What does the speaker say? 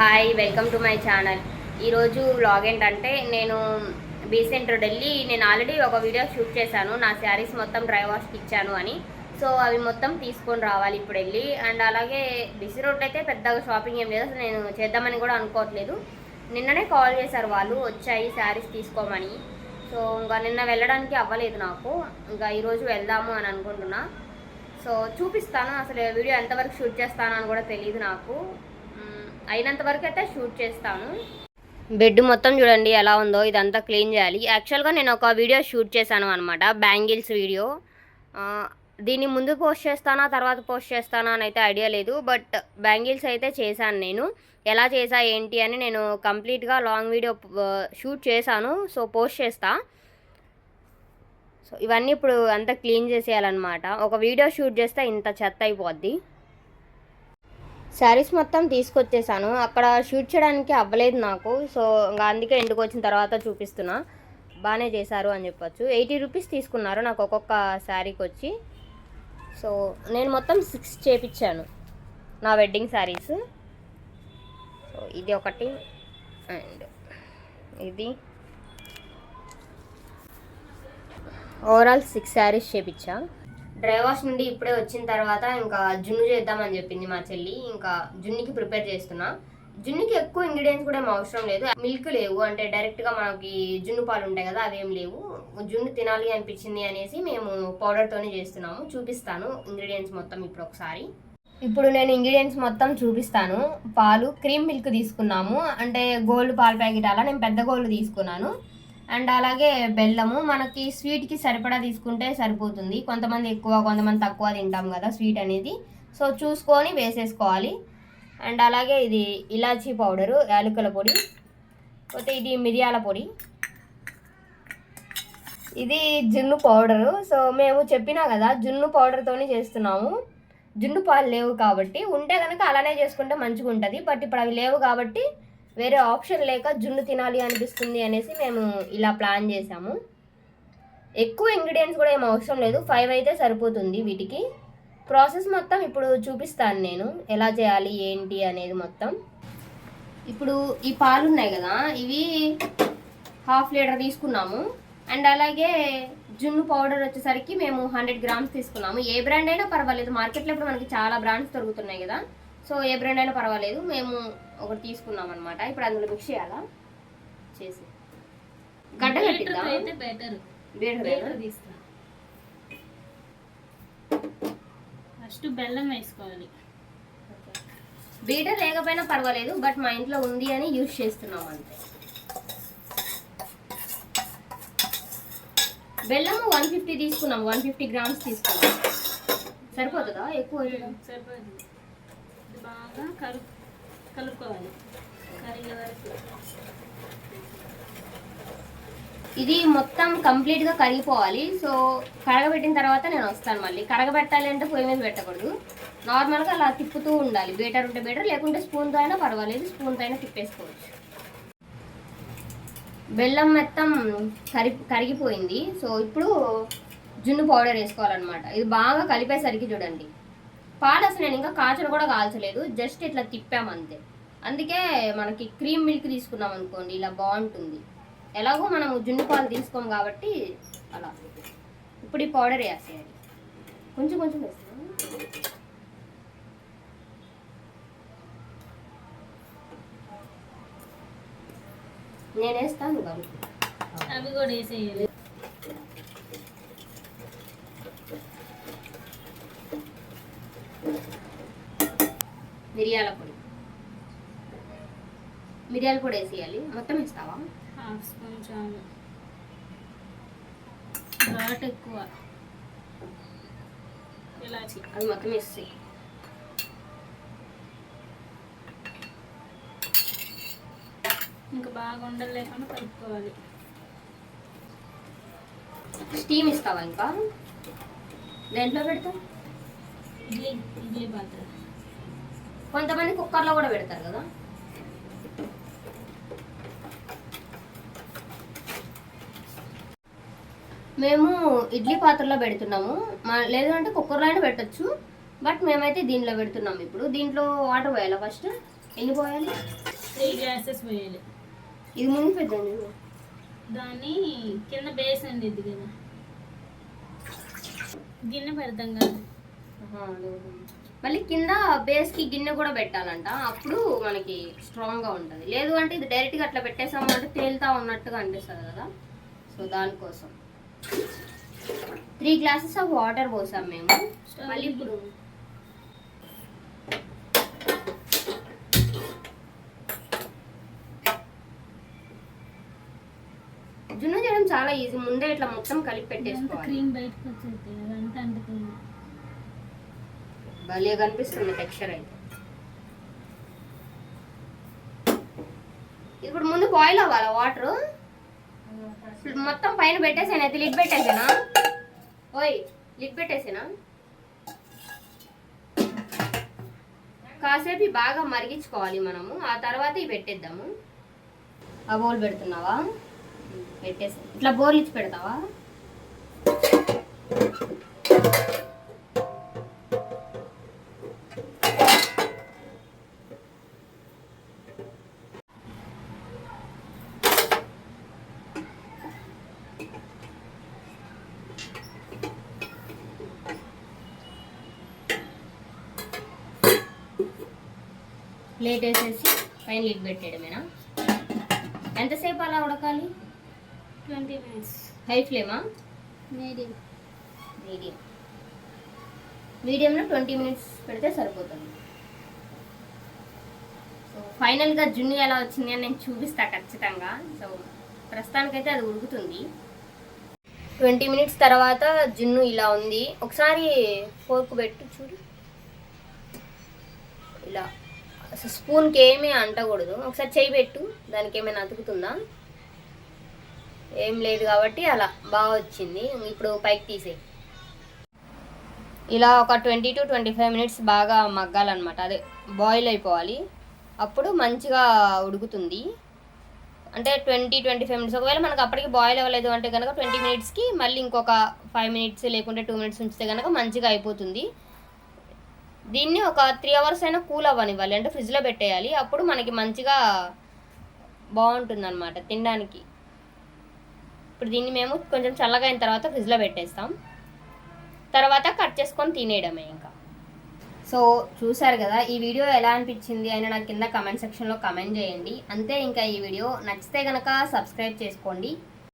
Hi, welcome to my channel. ఈరోజు vlog ఏంటంటే నేను బీసెంట్ రోడ్ వెళ్ళి నేను ఆల్రెడీ ఒక వీడియో షూట్ చేశాను. నా శారీస్ మొత్తం డ్రై వాష్కి ఇచ్చాను అని. సో అవి మొత్తం తీసుకొని రావాలి ఇప్పుడు వెళ్ళి. అండ్ అలాగే బీసీ రోడ్ అయితే పెద్దగా షాపింగ్ ఏం లేదు, అసలు నేను చేద్దామని కూడా అనుకోవట్లేదు. నిన్ననే కాల్ చేశారు వాళ్ళు, వచ్చాయి శారీస్ తీసుకోమని. సో ఇంకా నిన్న వెళ్ళడానికి అవ్వలేదు నాకు. ఇంకా ఈరోజు వెళ్దాము అని అనుకుంటున్నా. సో చూపిస్తాను, అసలు వీడియో ఎంతవరకు షూట్ చేస్తాను అని కూడా తెలియదు నాకు. అయినంత వరకు అయితే షూట్ చేస్తాను. బెడ్ మొత్తం చూడండి ఎలా ఉందో, ఇదంతా క్లీన్ చేయాలి. యాక్చువల్గా నేను ఒక వీడియో షూట్ చేశాను అనమాట, బ్యాంగిల్స్ వీడియో. దీన్ని ముందు పోస్ట్ చేస్తానా తర్వాత పోస్ట్ చేస్తానా అని అయితే ఐడియా లేదు, బట్ బ్యాంగిల్స్ అయితే చేశాను నేను. ఎలా చేసా ఏంటి అని నేను కంప్లీట్గా లాంగ్ వీడియో షూట్ చేశాను. సో పోస్ట్ చేస్తా. సో ఇవన్నీ ఇప్పుడు అంతా క్లీన్ చేసేయాలన్నమాట. ఒక వీడియో షూట్ చేస్తే ఇంత చెత్త అయిపోద్ది. శారీస్ మొత్తం తీసుకొచ్చేసాను, అక్కడ షూట్ చేయడానికి అవ్వలేదు నాకు. సో ఇంకా అందుకే ఇంటికి వచ్చిన తర్వాత చూపిస్తున్నా. బాగానే చేశారు అని చెప్పొచ్చు. 80 రూపీస్ తీసుకున్నారు నాకు ఒక్కొక్క శారీకి వచ్చి. సో నేను మొత్తం 6 చేపించాను నా వెడ్డింగ్ శారీస్. సో ఇది ఒకటి అండ్ ఇది, ఓవరాల్ 6 శారీస్ చేపించా. డ్రై వాష్ నుండి ఇప్పుడే వచ్చిన తర్వాత ఇంకా జున్ను చేద్దామని చెప్పింది మా చెల్లి. ఇంకా జున్నుకి ప్రిపేర్ చేస్తున్నా. జున్నుకి ఎక్కువ ఇంగ్రీడియంట్స్ కూడా ఏం అవసరం లేదు. మిల్క్ లేవు, అంటే డైరెక్ట్గా మనకి జున్ను పాలు ఉంటాయి కదా, అవేం లేవు. జున్ను తినాలి అనిపించింది అనేసి మేము పౌడర్తోనే చేస్తున్నాము. చూపిస్తాను ఇంగ్రీడియంట్స్ మొత్తం ఇప్పుడు ఒకసారి. ఇప్పుడు నేను ఇంగ్రీడియంట్స్ మొత్తం చూపిస్తాను. పాలు, క్రీమ్ మిల్క్ తీసుకున్నాము, అంటే గోల్డ్ పాల ప్యాకెట్ అలా నేను పెద్ద గోల్డ్ తీసుకున్నాను. అండ్ అలాగే బెల్లము, మనకి స్వీట్కి సరిపడా తీసుకుంటే సరిపోతుంది. కొంతమంది ఎక్కువ కొంతమంది తక్కువ తింటాం కదా స్వీట్ అనేది, సో చూసుకొని వేసేసుకోవాలి. అండ్ అలాగే ఇది ఇలాచీ పౌడరు, యాలకుల పొడి, పోతే ఇది మిరియాల పొడి, ఇది జున్ను పౌడరు. సో మేము చెప్పినా కదా జున్ను పౌడర్తోనే చేస్తున్నాము. జున్ను పాలు లేవు కాబట్టి, ఉంటే కనుక అలానే చేసుకుంటే మంచిగా ఉంటుంది. బట్ ఇప్పుడు అవి లేవు కాబట్టి వేరే ఆప్షన్ లేక జున్ను తినాలి అనిపిస్తుంది అనేసి మేము ఇలా ప్లాన్ చేసాము. ఎక్కువ ఇంగ్రీడియంట్స్ కూడా ఏం అవసరం లేదు, 5 అయితే సరిపోతుంది వీటికి. ప్రాసెస్ మొత్తం ఇప్పుడు చూపిస్తాను నేను ఎలా చేయాలి ఏంటి అనేది మొత్తం. ఇప్పుడు ఈ పాలు ఉన్నాయి కదా, ఇవి 1/2 లీటర్ తీసుకున్నాము. అండ్ అలాగే జున్ను పౌడర్ వచ్చేసరికి మేము 100 గ్రామ్స్ తీసుకున్నాము. ఏ బ్రాండ్ అయినా పర్వాలేదు, మార్కెట్లో ఇప్పుడు మనకి చాలా బ్రాండ్స్ దొరుకుతున్నాయి కదా, సో ఏ బ్రాండ్ అయినా పర్వాలేదు. మేము ఒకటి తీసుకున్నాం అనమాట. ఇప్పుడు అందులో మిక్స్ చేయాలా, చేసి గడ్డ కట్టిద్దా, ఫస్ట్ బెల్లం వేసుకోవాలి. బీటర్ లేకపోయినా పర్వాలేదు, బట్ మా ఇంట్లో ఉంది అని యూజ్ చేస్తున్నాం అంతే. బెల్లము 150 తీసుకున్నాం, 150 గ్రామ్స్ తీసుకున్నాం. సరిపోతుందా ఎక్కువ? సరిపోతుంది. బాగా కలుపుకోవాలి కరిగే వరకు. ఇది మొత్తం కంప్లీట్గా కరిగిపోవాలి. సో కరగబెట్టిన తర్వాత నేను వస్తాను మళ్ళీ. కరగబెట్టాలి అంటే పొయ్యి మీద పెట్టకూడదు, నార్మల్గా అలా తిప్పుతూ ఉండాలి. బీటర్ ఉంటే బీటర్, లేకుంటే స్పూన్తో అయినా పర్వాలేదు, స్పూన్తో అయినా తిప్పేసుకోవచ్చు. బెల్లం మొత్తం కరిగిపోయింది. సో ఇప్పుడు జున్ను పౌడర్ వేసుకోవాలన్నమాట. ఇది బాగా కలిపేసరికి చూడండి, పాలు అసలు నేను ఇంకా కాచను కూడా కాల్చలేదు, జస్ట్ ఇట్లా తిప్పామంతే. అందుకే మనకి క్రీమ్ మిల్క్ తీసుకున్నాం అనుకోండి ఇలా బాగుంటుంది. ఎలాగో మనం జున్ను పాలు తీసుకోం కాబట్టి అలా. ఇప్పుడు ఈ పౌడర్ వేసేయాలి, కొంచెం కొంచెం వేస్తాను. నేను వేస్తాను కాదు, అవి కూడా వేసేయాలి. మిరియాల పొడి, మిరియాల పొడి వేసేయాలి. మొత్తం వేస్తావా? 1/2 స్పూన్ చాలు, ఘాట్ ఎక్కువ. ఇలాచి అది మొత్తం వేస్తాయి. ఇంకా బాగా ఉండలు లేకుండా కలుపుకోవాలి. స్టీమ్ ఇస్తావా ఇంకా? దేంట్లో పెడతాం? ఇడ్లీ పాత్ర. కొంతమంది కుక్కర్లో కూడా పెడతారు కదా. మేము ఇడ్లీ పాత్రలో పెడుతున్నాము, లేదంటే కుక్కర్లో అయినా పెట్టచ్చు. బట్ మేమైతే దీంట్లో పెడుతున్నాం. ఇప్పుడు దీంట్లో వాటర్ పోయాలా ఫస్ట్? ఎన్ని పోయాలి? 3 గ్లాసెస్ పోయాలి. ఇది ముందు పెద్దండి. దాన్ని కింద బేస్ అండిద్ది కదా, గిన్నె పెడతాం కదా. మళ్ళీ కింద బేస్కి గిన్నె కూడా పెట్టాలంట, అప్పుడు మనకి స్ట్రాంగ్గా ఉంటుంది. లేదు అంటే ఇది డైరెక్ట్గా అట్లా పెట్టేసాము అంటే తేలుతా ఉన్నట్టుగా అనిపిస్తుంది కదా. సో దానికోసం 3 గ్లాసెస్ ఆఫ్ వాటర్ పోసాం మేము. మళ్ళీ ఇప్పుడు జున్ను చేయడం చాలా ఈజీ. ముందే ఇట్లా మొత్తం కలిపి పెట్టేసుకోవాలి. క్రీమ్ బయటకు వచ్చేది అదంతా అంటుతుంది. భలే కనిపిస్తుంది టెక్స్చర్ అయితే. ఇప్పుడు ముందు బాయిల్ అవ్వాలా వాటర్? మొత్తం పైన పెట్టేసాను అయితే లిడ్ పెట్టేసానా? ఓయ్ లిడ్ పెట్టేసానా? కాసేపు ఇవి బాగా మరిగించుకోవాలి మనము, ఆ తర్వాత ఇవి పెట్టేద్దాము. ఆ బౌల్ పెడుతున్నావా? పెట్టేసి ఇట్లా బోర్లు ఇచ్చి పెడతావా? ప్లేట్ వేసేసి పైన లిడ్ పెట్టేయడమేనా? ఎంతసేపు అలా ఉడకాలి? 20 minutes. హై ఫ్లేమా? మీడియం. మీడియంలో 20 minutes పెడితే సరిపోతుంది. సో ఫైనల్గా జున్ను ఎలా వచ్చింది అని నేను చూపిస్తా ఖచ్చితంగా. సో ప్రస్తుతానికైతే అది ఉడుకుతుంది. 20 minutes తర్వాత జున్ను ఇలా ఉంది. ఒకసారి ఫోర్క్ పెట్టు చూడు. ఇలా అసలు స్పూన్కి ఏమీ అంటకూడదు. ఒకసారి చేయి పెట్టు, దానికి ఏమైనా అతుకుతుందా? ఏం లేదు కాబట్టి అలా బాగా వచ్చింది. ఇప్పుడు పైకి తీసేయి. ఇలా ఒక 20 to 25 minutes బాగా మగ్గాలన్నమాట, అదే బాయిల్ అయిపోవాలి. అప్పుడు మంచిగా ఉడుకుతుంది. అంటే 20-25 minutes. ఒకవేళ మనకు అప్పటికి బాయిల్ అవ్వలేదు అంటే కనుక 20 minutesకి మళ్ళీ ఇంకొక 5 minutes లేకుంటే 2 minutes ఉంచితే కనుక మంచిగా అయిపోతుంది. దీన్ని ఒక 3 hours అయినా కూల్ అవ్వనివ్వాలి, అంటే ఫ్రిడ్జ్లో పెట్టేయాలి. అప్పుడు మనకి మంచిగా బాగుంటుంది అన్నమాట తినడానికి. ఇప్పుడు దీన్ని మేము కొంచెం చల్లగా అయిన తర్వాత ఫ్రిడ్జ్లో పెట్టేస్తాం. తర్వాత కట్ చేసుకొని తినేయడమే ఇంకా. సో చూసారు కదా, ఈ వీడియో ఎలా అనిపించింది అయినా నాకు కింద కమెంట్ సెక్షన్లో కమెంట్ చేయండి. అంతే, ఇంకా ఈ వీడియో నచ్చితే కనుక సబ్స్క్రైబ్ చేసుకోండి.